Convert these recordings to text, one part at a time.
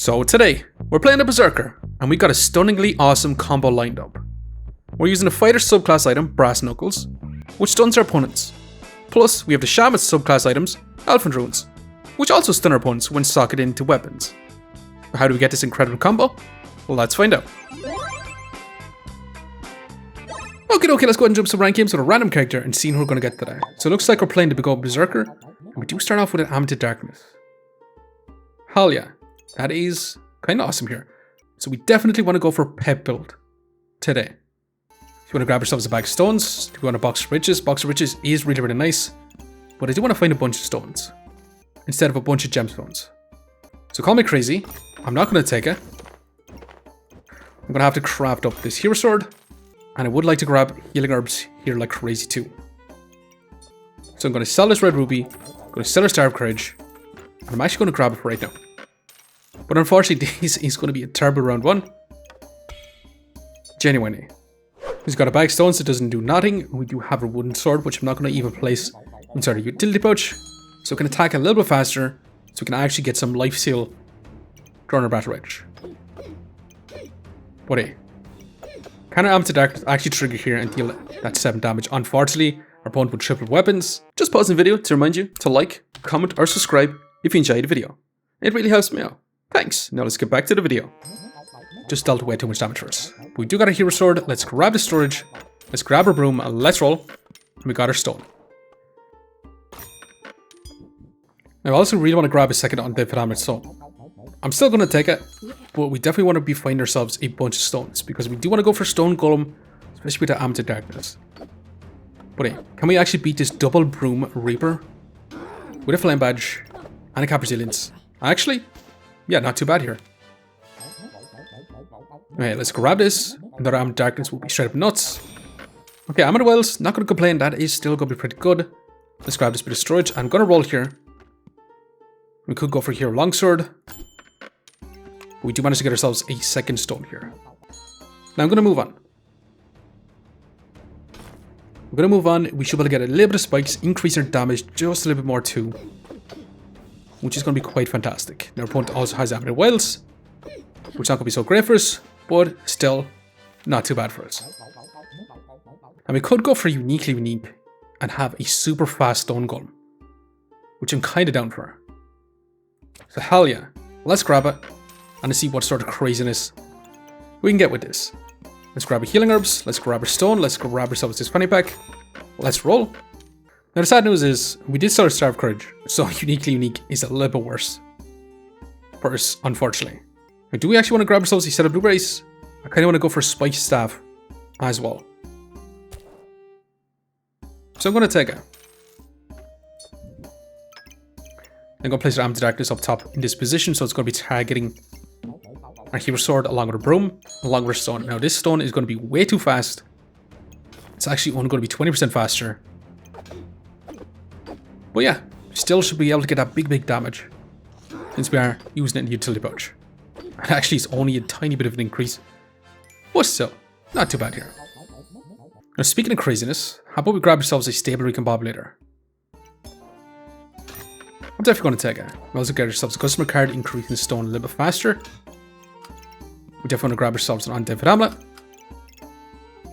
So today, we're playing a Berserker, and we got a stunningly awesome combo lined up. We're using a fighter subclass item, Brass Knuckles, which stuns our opponents. Plus, we have the Shaman subclass items, Elfin Runes, which also stun our opponents when socketed into weapons. How do we get this incredible combo? Well, let's find out. Okay, let's go ahead and jump some rank games with a random character and see who we're going to get today. So it looks like we're playing the big old Berserker, and we do start off with an Amulet Darkness. Hell yeah, that is kind of awesome here. So we definitely want to go for pep build today. If you want to grab yourselves a bag of stones, if you want a box of riches is really, really nice. But I do want to find a bunch of stones instead of a bunch of gemstones. So call me crazy, I'm not going to take it. I'm going to have to craft up this hero sword. And I would like to grab healing herbs here like crazy too. So I'm going to sell this red ruby, I'm going to sell our Star of Courage, and I'm actually going to grab it right now. But unfortunately, this is going to be a terrible round one. Genuinely. He's got a bag of stones that doesn't do nothing. We do have a wooden sword, which I'm not going to even place inside a utility pouch. So we can attack a little bit faster, so we can actually get some life seal during our battle rage. But hey. Can our Amulet Darkness actually trigger here and deal that 7 damage? Unfortunately, our opponent would triple weapons. Just pause the video to remind you to like, comment, or subscribe if you enjoyed the video. It really helps me out. Thanks. Now let's get back to the video. Just dealt way too much damage first. But we do got a hero sword. Let's grab the storage. Let's grab our broom and let's roll. And we got our stone. I also really want to grab a second undead Pyramid Stone. I'm still going to take it, but we definitely want to be finding ourselves a bunch of stones because we do want to go for Stone Golem, especially with the Amulet Darkness. But hey, can we actually beat this double broom Reaper with a flame badge and a cap resilience? Actually, yeah, not too bad here. Okay, let's grab this. Another Amulet Darkness will be straight up nuts. Okay, Amulet Wells, not going to complain. That is still going to be pretty good. Let's grab this bit of storage. I'm going to roll here. We could go for Hero Longsword. We do manage to get ourselves a second stone here. Now I'm going to move on. We should be able to get a little bit of spikes, increase our damage just a little bit more too. Which is going to be quite fantastic. Now our opponent also has Amulet Wells, which is not going to be so great for us, but still not too bad for us. And we could go for uniquely unique and have a super fast Stone Golem, which I'm kind of down for. So hell yeah, let's grab it. And to see what sort of craziness we can get with this. Let's grab our healing herbs, let's grab our stone, let's grab ourselves this fanny pack. Let's roll. Now the sad news is, we did sell our Star of Courage, so uniquely unique is a little bit worse for us, unfortunately. Now, do we actually want to grab ourselves a set of blueberries? I kind of want to go for Spike Staff as well. So I'm going to take it. I'm going to place our Amulet Darkness up top in this position, so it's going to be targeting our hero sword along with a broom, along with a stone. Now this stone is going to be way too fast. It's actually only going to be 20% faster. But yeah, still should be able to get that big damage since we are using it in the utility pouch. And actually it's only a tiny bit of an increase. But still, not too bad here. Now speaking of craziness, how about we grab ourselves a stable recombobulator? I'm definitely going to take it. We'll also get ourselves a customer card, increasing the stone a little bit faster. We definitely want to grab ourselves an undead amulet.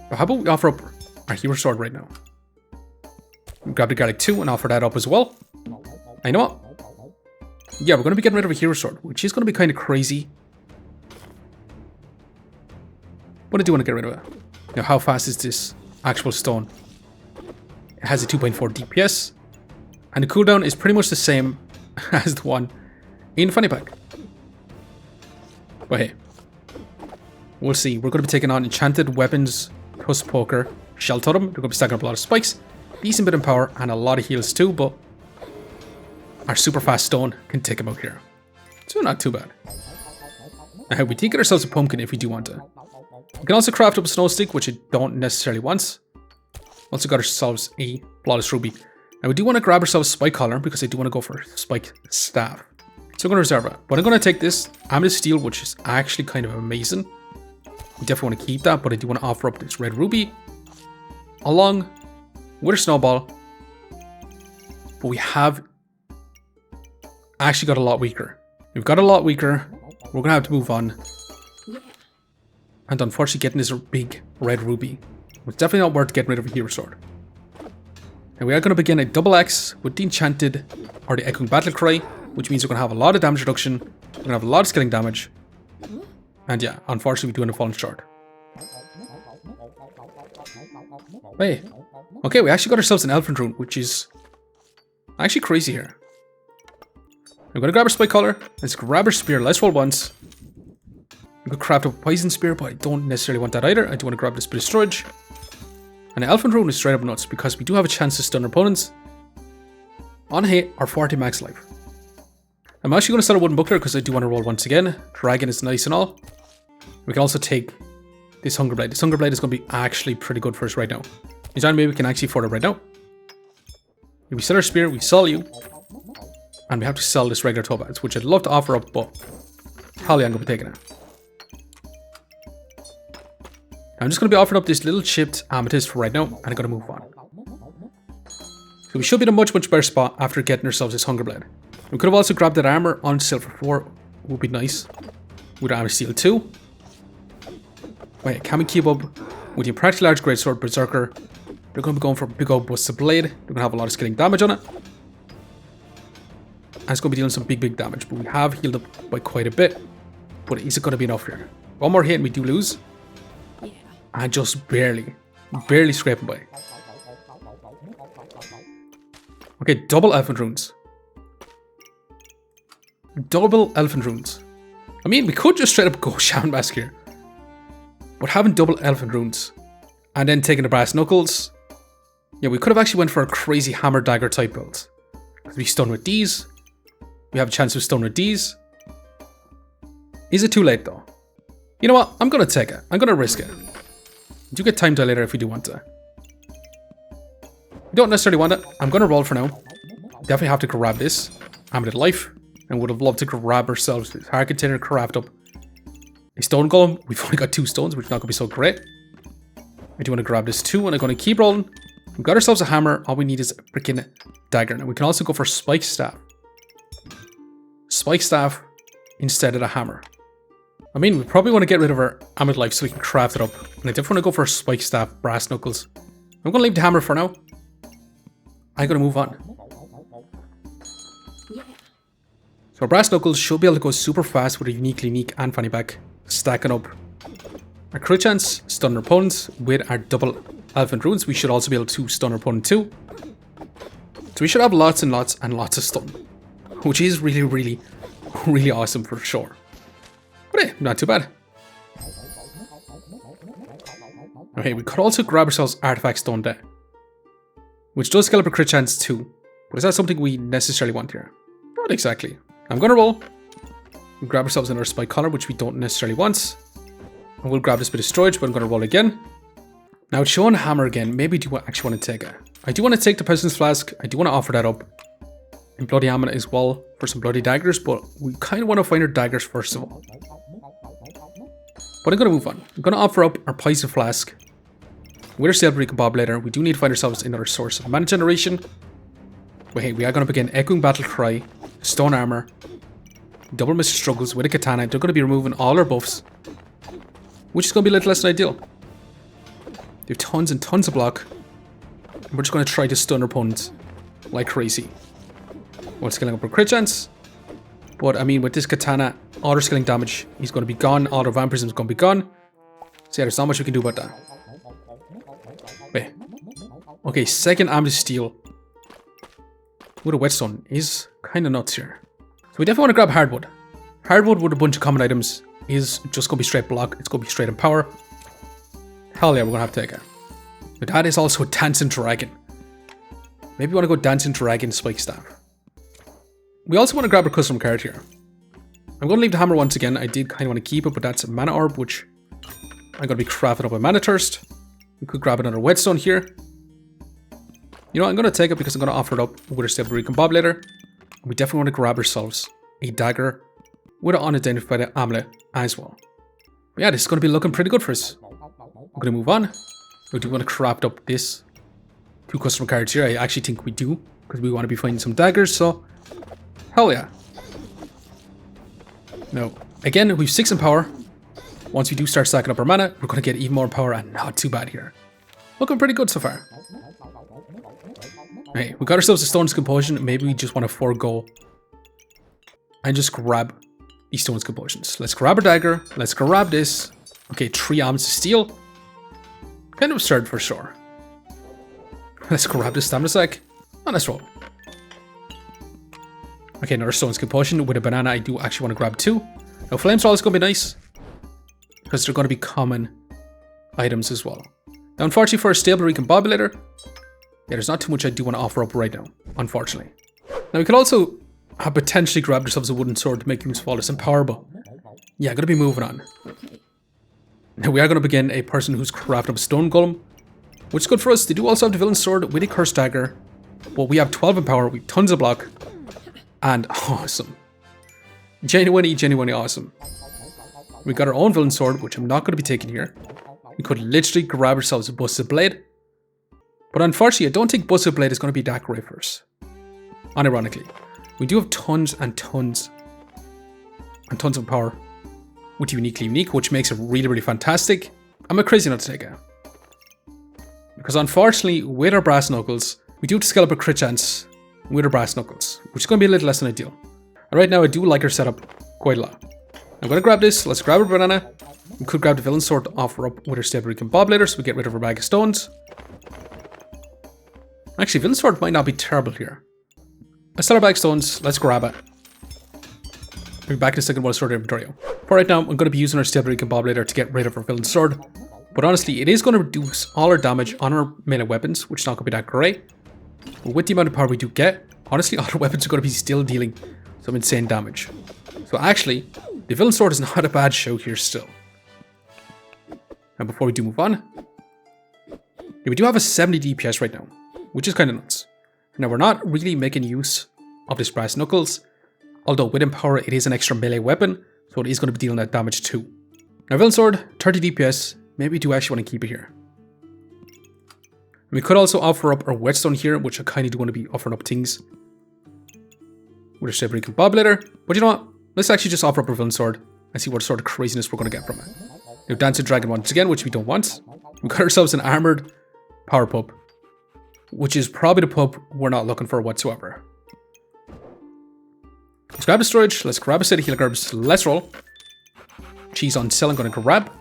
But how about we offer up our hero sword right now? We grab the garlic 2 and offer that up as well. And you know what? Yeah, we're going to be getting rid of a hero sword, which is going to be kind of crazy. But I do want to get rid of it. Now, how fast is this actual stone? It has a 2.4 DPS. And the cooldown is pretty much the same as the one in Funny Pack. But hey, we'll see. We're going to be taking on Enchanted Weapons, plus Poker, Shell Totem. They're going to be stacking up a lot of spikes, decent bit of power, and a lot of heals too, but our super fast stone can take him out here. So not too bad. Now, we did get ourselves a pumpkin if we do want to. We can also craft up a snow stick, which I don't necessarily want. Also got ourselves a flawless ruby. Now we do want to grab ourselves Spike Collar because I do want to go for Spike Staff. So I'm going to reserve it. But I'm going to take this Amulet Steel, which is actually kind of amazing. We definitely want to keep that, but I do want to offer up this red ruby along with a snowball. But we have actually got a lot weaker. We've got a lot weaker. we're going to have to move on. And unfortunately getting this big red ruby. It's definitely not worth getting rid of a hero sword. And we are going to begin a double X with the enchanted or the echoing battle cry, which means we're going to have a lot of damage reduction. We're going to have a lot of skilling damage. And yeah, unfortunately we do end up falling short. Wait. Okay, we actually got ourselves an elephant rune, which is actually crazy here. I'm going to grab our spike collar. Let's grab our spear. Let's roll once. I could craft a poison spear, but I don't necessarily want that either. I do want to grab this bit of storage. And the elephant rune is straight up nuts because we do have a chance to stun our opponents on hit or 40 max life. I'm actually going to start a wooden buckler because I do want to roll once again. Dragon is nice and all. We can also take this hunger blade. This hunger blade is going to be actually pretty good for us right now. Maybe we can actually afford it right now. If we sell our spear, we sell you. And we have to sell this regular topaz, which I'd love to offer up, but hell yeah, I'm going to be taking it. I'm just going to be offering up this little chipped amethyst for right now, and I'm going to move on. So we should be in a much better spot after getting ourselves this hunger blade. We could have also grabbed that armor on sale for 4, would be nice. With armor steel 2. Wait, can we keep up with the practically large greatsword berserker? They're going to be going for a big old busted blade. They're going to have a lot of skilling damage on it. And it's going to be dealing some big damage, but we have healed up by quite a bit. But is it going to be enough here? One more hit and we do lose. And just barely scraping by. Okay, double elephant runes. Double elephant runes. I mean, we could just straight up go Shaman Mask here. But having double elephant runes and then taking the brass knuckles, yeah, we could have actually went for a crazy hammer dagger type build. Because we stun with these. We have a chance to stun with these. Is it too late though? You know what? I'm going to take it. I'm going to risk it. You do get time dilator if you do want to. You don't necessarily want it. I'm going to roll for now. Definitely have to grab this. Amulet life. And would have loved to grab ourselves this hard container, craft up a stone golem. We've only got 2 stones, which is not going to be so great. I do want to grab this too, and I'm going to keep rolling. We've got ourselves a hammer. All we need is a freaking dagger. Now we can also go for spike staff. Spike staff instead of the hammer. I mean, we probably want to get rid of our amulet life so we can craft it up. And I definitely want to go for a spike staff, brass knuckles. I'm going to leave the hammer for now. I'm going to move on. So brass knuckles should be able to go super fast with a unique and fanny pack, stacking up our crit chance, stun our opponents with our double elephant runes. We should also be able to stun our opponent too. So we should have lots and lots of stun, which is really awesome for sure. But hey, not too bad. Okay, we could also grab ourselves artifact stone there, which does scale up our crit chance too. But is that something we necessarily want here? Not exactly. I'm going to roll. We'll grab ourselves another spike collar, which we don't necessarily want. And we'll grab this bit of storage, but I'm going to roll again. Now, it's showing hammer again. Maybe do I actually want to take it? I do want to take the Peasant's Flask. I do want to offer that up. And Bloody Amulet as well for some bloody daggers, but we kind of want to find our daggers first of all. But I'm going to move on. I'm going to offer up our Poison Flask with our Silvery Bob later. We do need to find ourselves another source of mana generation. But hey, we are going to begin Echoing Battle Cry, Stone Armor, Double Mr. Struggles with a Katana. They're going to be removing all our buffs, which is going to be a little less than ideal. They have tons and tons of block. And we're just going to try to stun our opponents like crazy. While scaling up our crit chance. But I mean, with this Katana, all our skilling damage is going to be gone. All our vampirism is going to be gone. So yeah, there's not much we can do about that. Wait. Okay, second Amethyst Steel with a whetstone is kind of nuts here. So we definitely want to grab Hardwood. Hardwood with a bunch of common items is just going to be straight block. It's going to be straight in power. Hell yeah, we're going to have to take it. But that is also a Dancing Dragon. Maybe we want to go Dancing Dragon Spike Staff. We also want to grab our custom card here. I'm going to leave the hammer once again. I did kind of want to keep it, but that's a mana orb, which I'm going to be crafting up a mana thirst. We could grab another whetstone here. You know, I'm going to take it because I'm going to offer it up with our Silver Recon Bob later. We definitely want to grab ourselves a dagger with an unidentified amulet as well. But yeah, this is going to be looking pretty good for us. We're going to move on. We do want to craft up this 2 custom cards here. I actually think we do, because we want to be finding some daggers, so hell yeah. No, Again, we've 6 in power. Once we do start stacking up our mana, we're going to get even more power, and not too bad here. Looking pretty good so far. Hey, we got ourselves a Stone's Compulsion. Maybe we just want to forego and just grab these Stone's Compulsions. Let's grab our dagger. Let's grab this. Okay, 3 arms of steel. Kind of absurd for sure. Let's grab this stamina sack. And let's roll. Okay, another Stone's Compulsion with a banana. I do actually want to grab 2. Now, Flame Straw is going to be nice, because they're going to be common items as well. Now, unfortunately for a stable recombobulator, yeah, there's not too much I do want to offer up right now, unfortunately. Now, we could also have potentially grabbed ourselves a wooden sword to make things flawless and power, but yeah, I'm going to be moving on. Now, we are going to begin a person who's crafted up a stone golem, which is good for us. They do also have the villain sword with a cursed dagger, but we have 12 in power, we have tons of block, and awesome. Genuinely awesome. We got our own villain sword, which I'm not going to be taking here. We could literally grab ourselves a busted blade. But unfortunately, I don't think busted blade is going to be that great for us. Unironically. We do have tons and tons of power with uniquely unique, which makes it really fantastic. I'm a crazy not to take it. Because unfortunately, with our brass knuckles, we do have to scale up a crit chance with our brass knuckles, which is going to be a little less than ideal. And right now, I do like our setup quite a lot. I'm going to grab this. Let's grab our banana. We could grab the villain sword to offer up with our stable recombobulator, so we get rid of our bag of stones. Actually, villain sword might not be terrible here. Let's sell our bag of stones. Let's grab it. We'll be back in a second while I sort our inventory out. For right now, I'm going to be using our stable recombobulator to get rid of our villain sword. But honestly, it is going to reduce all our damage on our melee weapons, which is not going to be that great. But with the amount of power we do get, honestly, all our weapons are going to be still dealing some insane damage. So actually, the villain sword is not a bad show here still. And before we do move on, yeah, we do have a 70 DPS right now, which is kind of nuts. Now, we're not really making use of this brass knuckles, although with Empower, it is an extra melee weapon, so it is going to be dealing that damage too. Now, villain sword, 30 DPS, maybe we do actually want to keep it here. And we could also offer up our whetstone here, which I kind of do want to be offering up things with our stable recombobulator. But you know what? Let's actually just offer up our villain sword and see what sort of craziness we're going to get from it. Now, Dancing Dragon once again, which we don't want. We got ourselves an armored power pup, which is probably the pup we're not looking for whatsoever. Let's grab the storage. Let's grab a set of healing herbs. Let's roll. Cheese on sale I'm going to grab.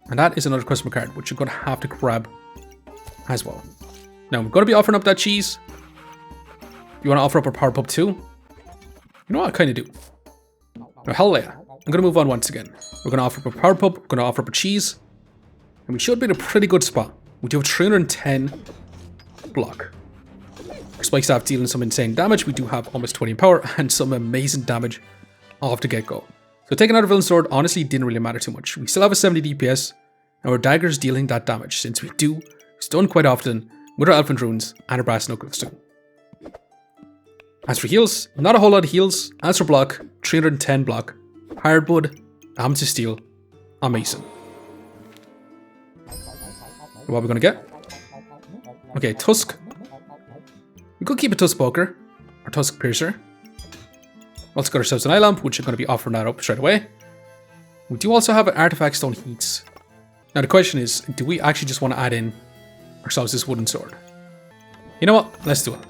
And that is another customer card, which you're going to have to grab as well. Now, I'm going to be offering up that cheese. You want to offer up our power pup too? You know what? I kind of do. Now, hell yeah. I'm going to move on once again. We're going to offer up a power pup. We're going to offer up a cheese. And we should be in a pretty good spot. We do have 310 block. Our spike staff dealing some insane damage. We do have almost 20 in power and some amazing damage off the get-go. So taking out a villain sword honestly didn't really matter too much. We still have a 70 DPS. And our daggers dealing that damage, since we do stun quite often with our Elephant Runes and our Brass Knuckles too. As for heals, not a whole lot of heals. As for block, 310 block. Hardwood, Arms of Steel, amazing. What are we going to get? Okay, Tusk. We could keep a Tusk Poker, or Tusk Piercer. Also got ourselves an eye lamp, which I'm going to be offering that up straight away. We do also have an Artifact Stone Heats. Now the question is, do we actually just want to add in ourselves this wooden sword? You know what? Let's do it.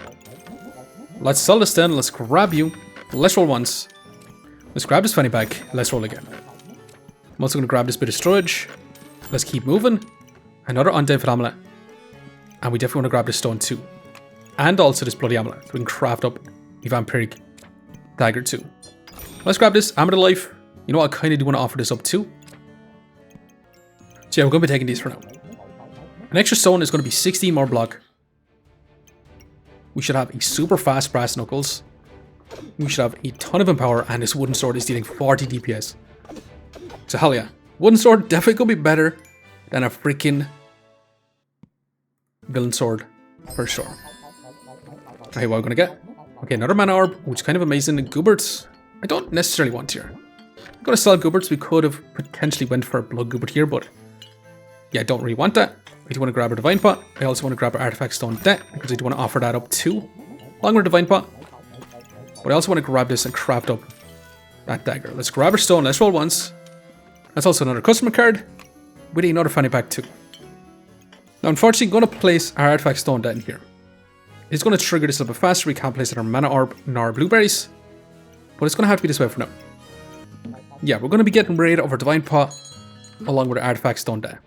Let's sell this then. Let's grab you. Let's roll once. Let's grab this fanny pack. Let's roll again. I'm also going to grab this bit of storage. Let's keep moving. Another undead amulet. And we definitely want to grab this stone too. And also this bloody amulet. So we can craft up a vampiric dagger too. Let's grab this Amulet of Life. You know what? I kind of do want to offer this up too. So yeah, we're going to be taking these for now. An extra stone is going to be 16 more block. We should have a super fast Brass Knuckles. We should have a ton of Empower, and this wooden sword is dealing 40 DPS. So hell yeah. Wooden sword definitely could be better than a freaking villain sword, for sure. Okay, what are we going to get? Okay, another mana orb, which is kind of amazing. Gooberts, I don't necessarily want here. I'm going to sell Gooberts. We could have potentially went for a Blood Goobert here, but yeah, I don't really want that. I do want to grab our Divine Pot. I also want to grab our Artifact Stone Debt, because I do want to offer that up too, along with our Divine Pot. But I also want to grab this and craft up that dagger. Let's grab our stone. Let's roll once. That's also another customer card with another fanny pack too. Now, unfortunately, I'm going to place our artifact stone down here. It's going to trigger this a little bit faster. We can't place it on mana orb nor blueberries, but it's going to have to be this way for now. Yeah, we're going to be getting rid of our divine pot along with our artifact stone down.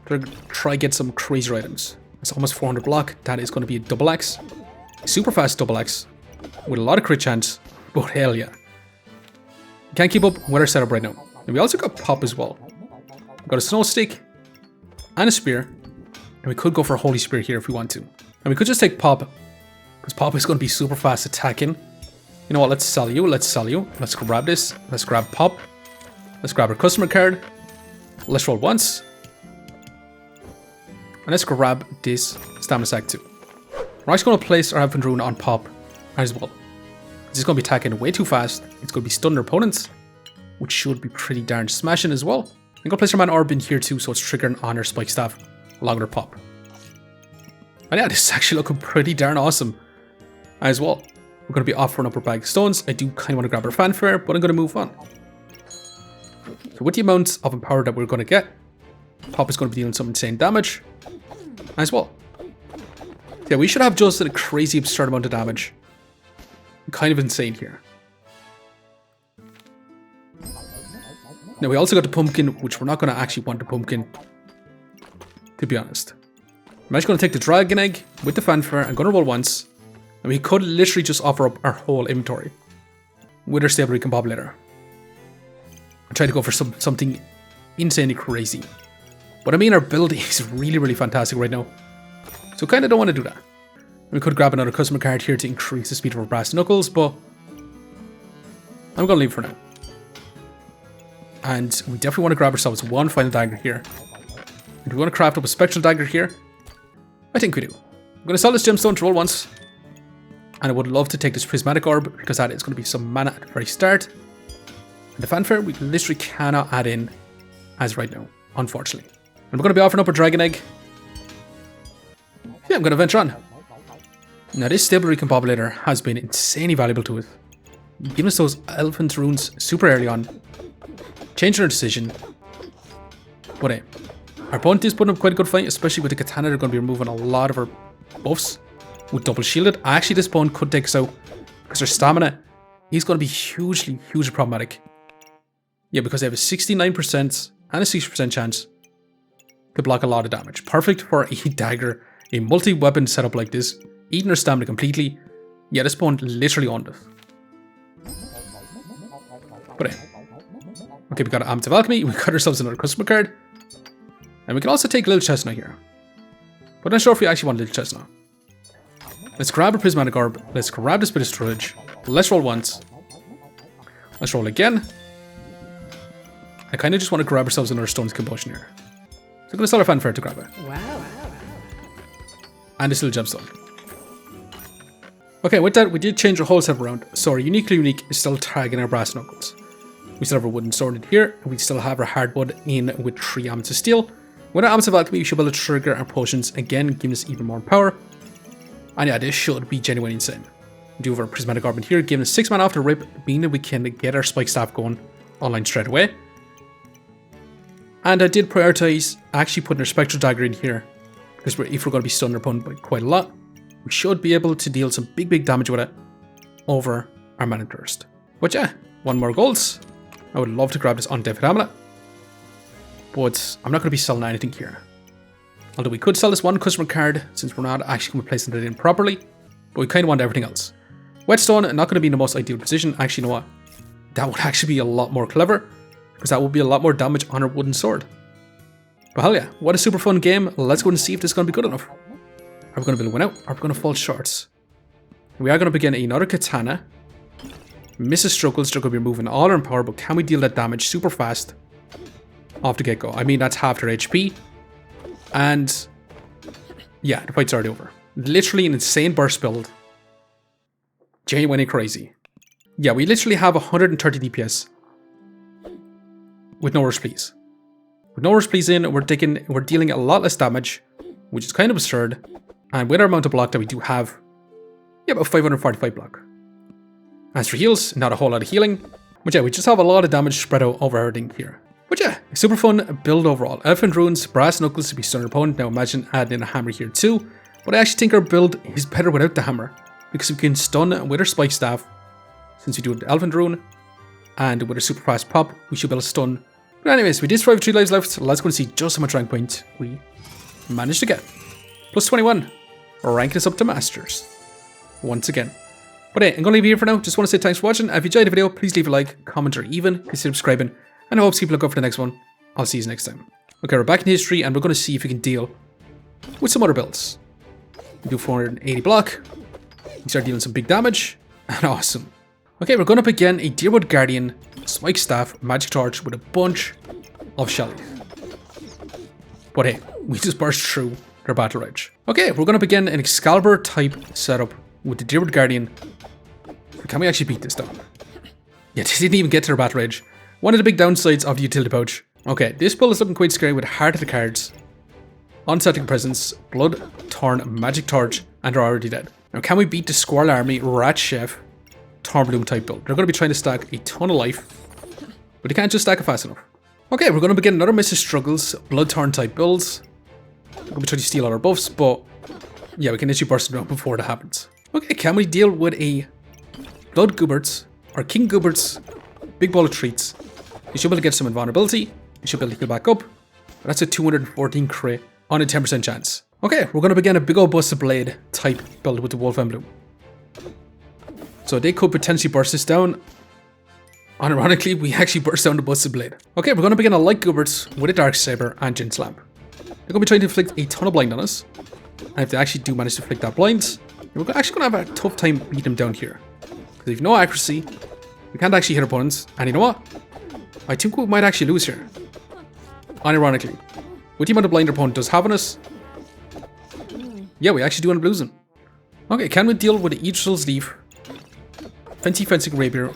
We're going to try get some crazy items. It's almost 400 block. That is going to be a double axe, super fast double axe with a lot of crit chance. But hell yeah, can't keep up with our setup right now. And we also got pop as well. We've got a snow stick and a spear, and we could go for a holy spear here if we want to. And we could just take pop, because pop is going to be super fast attacking. You know what, let's sell you, let's sell you. Let's grab this, let's grab pop. Let's grab our customer card. Let's roll once. And let's grab this stamina sack too. We're actually going to place our Elfin Rune on pop as well. This is going to be attacking way too fast. It's going to be stunning our opponents, which should be pretty darn smashing as well. I'm going to place our mana orb in here too, so it's triggering on our spike staff along with our pop. And yeah, this is actually looking pretty darn awesome as well. We're going to be offering up our bag of stones. I do kind of want to grab our fanfare, but I'm going to move on. So with the amount of empower that we're going to get, pop is going to be dealing some insane damage as well. Yeah, we should have just a crazy absurd amount of damage. Kind of insane here. Now we also got the pumpkin, which we're not going to actually want the pumpkin, to be honest. I'm actually going to take the dragon egg with the fanfare. I'm going to roll once. And we could literally just offer up our whole inventory with our stable recombobulator. I'm trying to go for something insanely crazy. But I mean, our build is really, really fantastic right now. So kind of don't want to do that. We could grab another customer card here to increase the speed of our brass knuckles, but I'm going to leave for now. And we definitely want to grab ourselves one final dagger here. And we want to craft up a spectral dagger here. I think we do. I'm going to sell this gemstone to roll once. And I would love to take this prismatic orb, because that is going to be some mana at the very start. And the fanfare we literally cannot add in as right now, unfortunately. And we're going to be offering up a dragon egg. Yeah, I'm going to venture on. Now this stable recombobulator has been insanely valuable to us. Giving us those elephant runes super early on. Changing our decision. But hey, our opponent is putting up quite a good fight, especially with the katana. They're going to be removing a lot of our buffs with double shielded. Actually, this opponent could take us out because their stamina is going to be hugely problematic. Yeah, because they have a 69% and a 60% chance to block a lot of damage. Perfect for a dagger, a multi-weapon setup like this. Eating our stamina completely. Yeah, this opponent literally owned it. But hey. Okay, we got an Amulet of Alchemy. We got ourselves another customer card. And we can also take Little Chestnut here. But I'm not sure if we actually want Little Chestnut. Let's grab a prismatic orb. Let's grab this bit of storage. Let's roll once. Let's roll again. I kind of just want to grab ourselves another Stone's Combustion here. So I'm going to sell our fanfare to grab it. Wow. And this little gemstone. Okay, with that, we did change our whole setup around. So our uniquely unique is still tagging our brass knuckles. We still have our wooden sword in here, and we still have our hardwood in with 3 Amulet of Steel. With our Amulet of Alchemy, we should be able to trigger our potions again, giving us even more power. And yeah, this should be genuinely insane. We do have our prismatic orb in here, giving us 6 mana off the rip, meaning that we can get our spike staff going online straight away. And I did prioritize actually putting our spectral dagger in here, because if we're going to be stunning our opponent by quite a lot, we should be able to deal some big damage with it over our Mana Thirst. But yeah, 1 more golds. I would love to grab this Undead Amulet, but I'm not going to be selling anything here. Although we could sell this one customer card, since we're not actually going to be placing it in properly, but we kind of want everything else. Whetstone, not going to be in the most ideal position. Actually, you know what? That would actually be a lot more clever, because that would be a lot more damage on our wooden sword. But hell yeah, what a super fun game. Let's go and see if this is going to be good enough. Are we going to be able to win out? Or are we going to fall short? We are going to begin another katana. Mrs. Struggles, they're going to be removing all our power, but can we deal that damage super fast off the get-go? I mean, that's half their HP. And yeah, the fight's already over. Literally an insane burst build. Genuinely crazy. Yeah, we literally have 130 DPS. With no rush please. With no rush please in, we're dealing a lot less damage, which is kind of absurd. And with our amount of block that we do have, yeah, about 545 block. As for heals, not a whole lot of healing. But yeah, we just have a lot of damage spread out over everything here. But yeah, super fun build overall. Elephant Runes, Brass Knuckles to be stun our opponent. Now imagine adding in a hammer here too. But I actually think our build is better without the hammer, because we can stun with our Spike Staff, since we do the Elephant Rune, and with our super fast pop, we should be able to stun. But anyways, we did survive 3 lives left. Let's go and see just how much rank point we managed to get. Plus 21. Ranking us up to Masters. Once again. But hey, I'm going to leave you here for now. Just want to say thanks for watching. If you enjoyed the video, please leave a like, comment, or even consider subscribing. And I hope to keep a lookout for the next one. I'll see you next time. Okay, we're back in history, and we're going to see if we can deal with some other builds. We do 480 block. We start dealing some big damage. And awesome. Okay, we're going up again a Deerwood Guardian, Spike Staff, Magic Torch with a bunch of Shelly. But hey, we just burst through their battle rage. Okay, we're going up again an Excalibur type setup with the Deerwood Guardian. Can we actually beat this down? Yeah, they didn't even get to their battle rage. One of the big downsides of the utility pouch. Okay, this build is looking quite scary with Heart of the Cards, Unsettling Presence, Blood, Thorn, Magic Torch, and they're already dead. Now, can we beat the Squirrel Army, Rat Chef, Thorn Bloom type build? They're going to be trying to stack a ton of life, but they can't just stack it fast enough. Okay, we're going to begin another Mrs. Struggles, Blood Thorn type builds. We're going to be trying to steal all our buffs, but yeah, we can literally burst them out before that happens. Okay, can we deal with a Blood Gooberts, or King Gooberts, Big Ball of Treats? You should be able to get some invulnerability. You should be able to heal back up. But that's a 214 crit on a 10% chance. Okay, we're going to begin a big old Busted Blade type build with the Wolf Emblem. So they could potentially burst this down. Unironically, we actually burst down the Busted Blade. Okay, we're going to begin a Light Gooberts with a Dark Saber and Gin Slam. They're going to be trying to inflict a ton of blind on us. And if they actually do manage to inflict that blind, we're actually going to have a tough time beating them down here. Because if no accuracy, we can't actually hit our opponents. And you know what? I think we might actually lose here. Unironically. With the amount of blind our opponent does have on us, yeah, we actually do end up losing. Okay, can we deal with the Idril's Leaf, Fenty Fencing Rapier,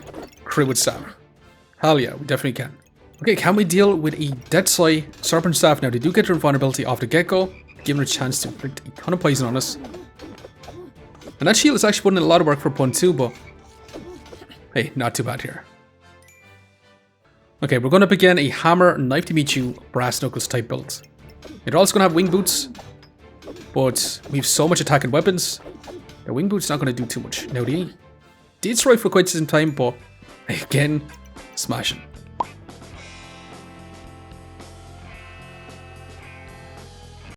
crit with Staff? Hell yeah, we definitely can. Okay, can we deal with a Deathseye Serpent Staff? Now, they do get their invulnerability off the get-go, giving them a chance to inflict a ton of poison on us. And that shield is actually putting in a lot of work for opponent too, but hey, not too bad here. Okay, we're going to begin a Hammer, Knife to Meet You, Brass Knuckles type build. They're also going to have Wing Boots, but we have so much attack and weapons, the Wing Boots not going to do too much. Now, they did survive for quite some time, but again, smashing.